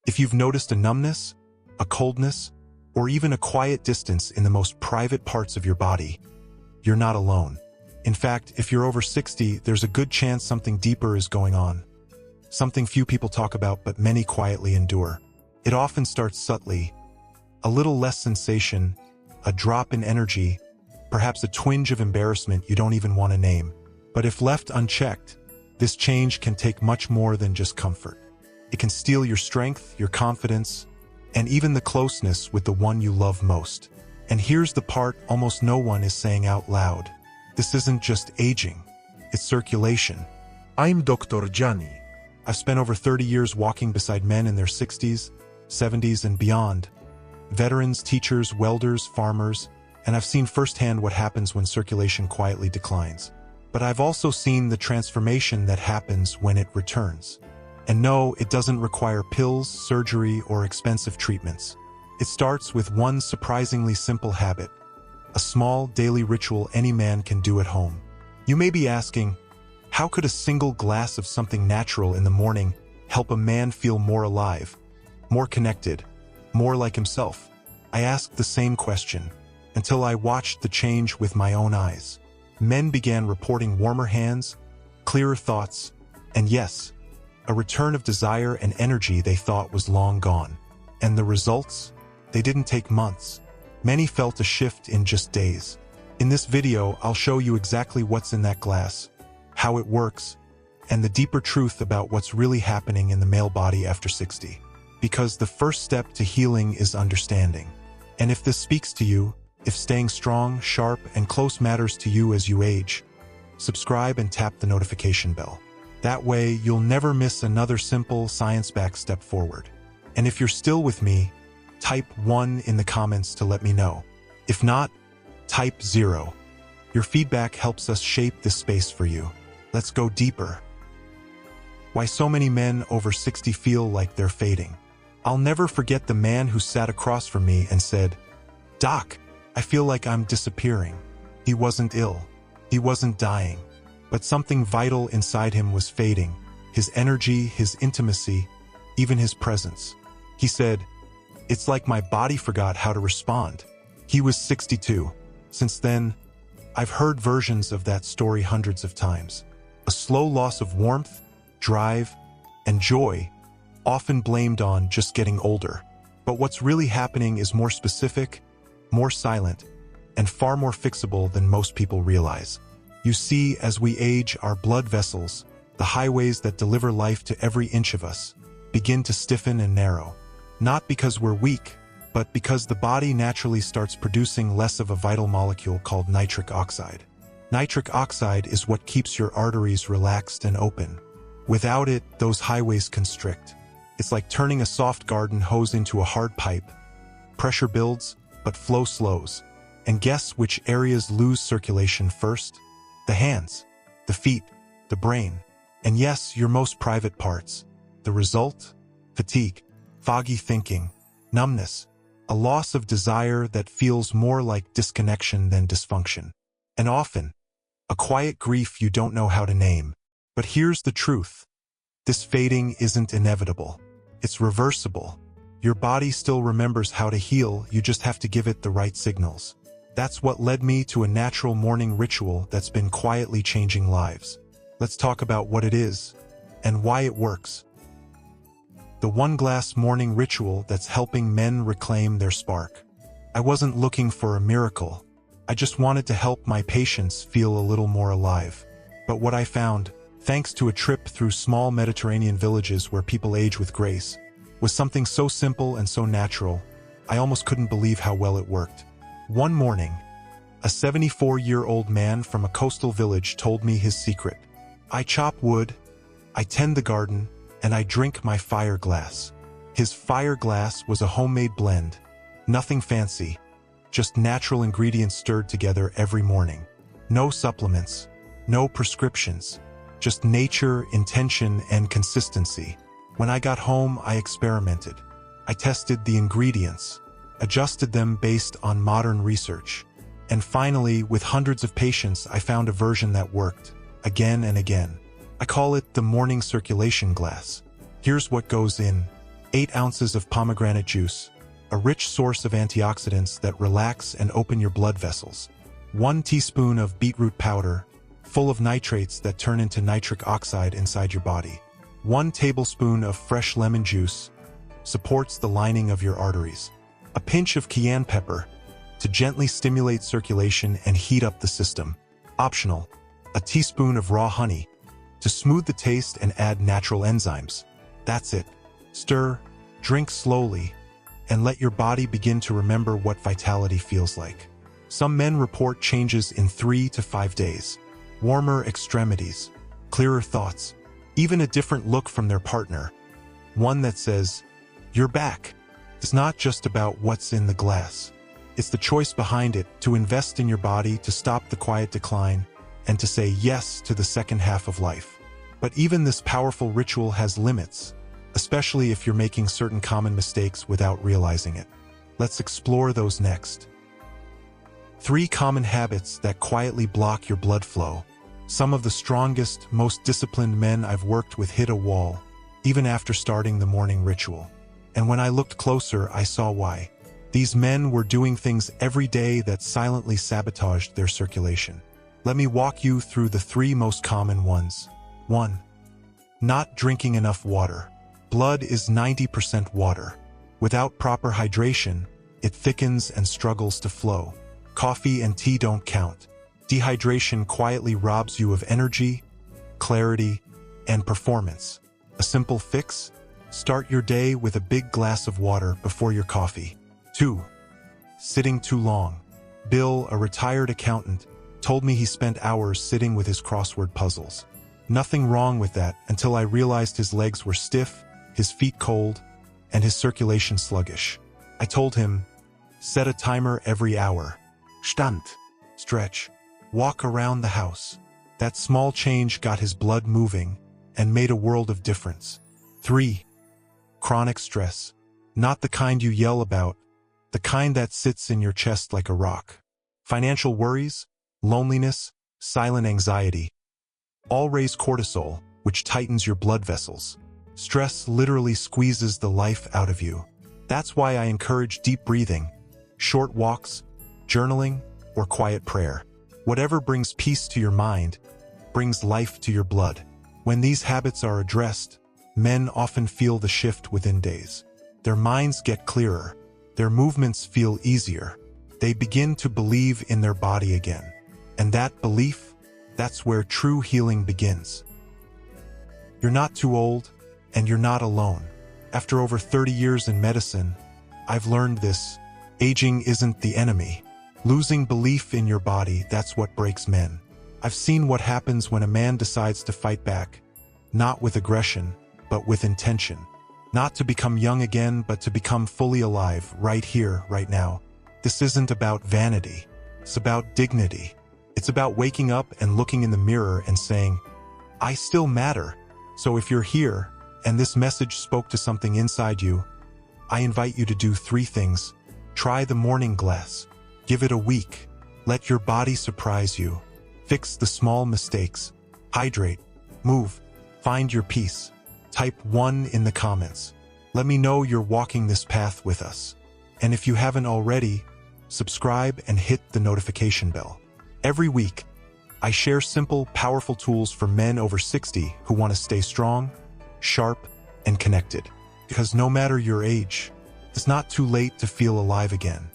If you've noticed a numbness, a coldness, or even a quiet distance in the most private parts of your body, you're not alone. In fact, if you're over 60, there's a good chance something deeper is going on. Something few people talk about but many quietly endure. It often starts subtly. A little less sensation, a drop in energy, perhaps a twinge of embarrassment you don't even want to name. But if left unchecked, this change can take much more than just comfort. It can steal your strength, your confidence, and even the closeness with the one you love most. And here's the part almost no one is saying out loud. This isn't just aging, it's circulation. I'm Dr. Johnny. I've spent over 30 years walking beside men in their 60s, 70s, and beyond. Veterans, teachers, welders, farmers, and I've seen firsthand what happens when circulation quietly declines. But I've also seen the transformation that happens when it returns. And no, it doesn't require pills, surgery, or expensive treatments. It starts with one surprisingly simple habit, a small daily ritual any man can do at home. You may be asking, how could a single glass of something natural in the morning help a man feel more alive, more connected, more like himself? I asked the same question until I watched the change with my own eyes. Men began reporting warmer hands, clearer thoughts, and yes, a return of desire and energy they thought was long gone. And the results? They didn't take months. Many felt a shift in just days. In this video, I'll show you exactly what's in that glass, how it works, and the deeper truth about what's really happening in the male body after 60. Because the first step to healing is understanding. And if this speaks to you, if staying strong, sharp, and close matters to you as you age, subscribe and tap the notification bell. That way, you'll never miss another simple, science-backed step forward. And if you're still with me, type 1 in the comments to let me know. If not, type 0. Your feedback helps us shape this space for you. Let's go deeper. Why so many men over 60 feel like they're fading. I'll never forget the man who sat across from me and said, "Doc, I feel like I'm disappearing." He wasn't ill. He wasn't dying. But something vital inside him was fading. His energy, his intimacy, even his presence. He said, "It's like my body forgot how to respond." He was 62. Since then, I've heard versions of that story hundreds of times. A slow loss of warmth, drive, and joy, often blamed on just getting older. But what's really happening is more specific, more silent, and far more fixable than most people realize. You see, as we age, our blood vessels, the highways that deliver life to every inch of us, begin to stiffen and narrow. Not because we're weak, but because the body naturally starts producing less of a vital molecule called nitric oxide. Nitric oxide is what keeps your arteries relaxed and open. Without it, those highways constrict. It's like turning a soft garden hose into a hard pipe. Pressure builds, but flow slows. And guess which areas lose circulation first? The hands, the feet, the brain, and yes, your most private parts. The result? Fatigue, foggy thinking, numbness, a loss of desire that feels more like disconnection than dysfunction. And often, a quiet grief you don't know how to name. But here's the truth. This fading isn't inevitable. It's reversible. Your body still remembers how to heal, you just have to give it the right signals. That's what led me to a natural morning ritual that's been quietly changing lives. Let's talk about what it is and why it works. The one-glass morning ritual that's helping men reclaim their spark. I wasn't looking for a miracle. I just wanted to help my patients feel a little more alive. But what I found, thanks to a trip through small Mediterranean villages where people age with grace, was something so simple and so natural, I almost couldn't believe how well it worked. One morning, a 74-year-old man from a coastal village told me his secret. "I chop wood, I tend the garden, and I drink my fire glass." His fire glass was a homemade blend. Nothing fancy, just natural ingredients stirred together every morning. No supplements, no prescriptions, just nature, intention, and consistency. When I got home, I experimented. I tested the ingredients, adjusted them based on modern research. And finally, with hundreds of patients, I found a version that worked, again and again. I call it the morning circulation glass. Here's what goes in: 8 ounces of pomegranate juice, a rich source of antioxidants that relax and open your blood vessels. 1 teaspoon of beetroot powder, full of nitrates that turn into nitric oxide inside your body. 1 tablespoon of fresh lemon juice, supports the lining of your arteries. A pinch of cayenne pepper, to gently stimulate circulation and heat up the system. Optional, a teaspoon of raw honey, to smooth the taste and add natural enzymes. That's it. Stir, drink slowly, and let your body begin to remember what vitality feels like. Some men report changes in 3 to 5 days. Warmer extremities, clearer thoughts, even a different look from their partner. One that says, "You're back." It's not just about what's in the glass. It's the choice behind it, to invest in your body, to stop the quiet decline, and to say yes to the second half of life. But even this powerful ritual has limits, especially if you're making certain common mistakes without realizing it. Let's explore those next. 3 common habits that quietly block your blood flow. Some of the strongest, most disciplined men I've worked with hit a wall, even after starting the morning ritual. And when I looked closer, I saw why. These men were doing things every day that silently sabotaged their circulation. Let me walk you through the 3 most common ones. 1. Not drinking enough water. Blood is 90% water. Without proper hydration, it thickens and struggles to flow. Coffee and tea don't count. Dehydration quietly robs you of energy, clarity, and performance. A simple fix? Start your day with a big glass of water before your coffee. 2. Sitting too long. Bill, a retired accountant, told me he spent hours sitting with his crossword puzzles. Nothing wrong with that until I realized his legs were stiff, his feet cold, and his circulation sluggish. I told him, set a timer every hour. Stand. Stretch. Walk around the house. That small change got his blood moving and made a world of difference. 3. Chronic stress. Not the kind you yell about, the kind that sits in your chest like a rock. Financial worries, loneliness, silent anxiety, all raise cortisol, which tightens your blood vessels. Stress literally squeezes the life out of you. That's why I encourage deep breathing, short walks, journaling, or quiet prayer. Whatever brings peace to your mind, brings life to your blood. When these habits are addressed, men often feel the shift within days. Their minds get clearer. Their movements feel easier. They begin to believe in their body again. And that belief, that's where true healing begins. You're not too old, and you're not alone. After over 30 years in medicine, I've learned this: aging isn't the enemy. Losing belief in your body, that's what breaks men. I've seen what happens when a man decides to fight back, not with aggression, but with intention. Not to become young again, but to become fully alive, right here, right now. This isn't about vanity. It's about dignity. It's about waking up and looking in the mirror and saying, I still matter. So if you're here, and this message spoke to something inside you, I invite you to do 3 things. Try the morning glass. Give it a week. Let your body surprise you. Fix the small mistakes. Hydrate. Move. Find your peace. Type 1 in the comments. Let me know you're walking this path with us. And if you haven't already, subscribe and hit the notification bell. Every week, I share simple, powerful tools for men over 60 who want to stay strong, sharp, and connected. Because no matter your age, it's not too late to feel alive again.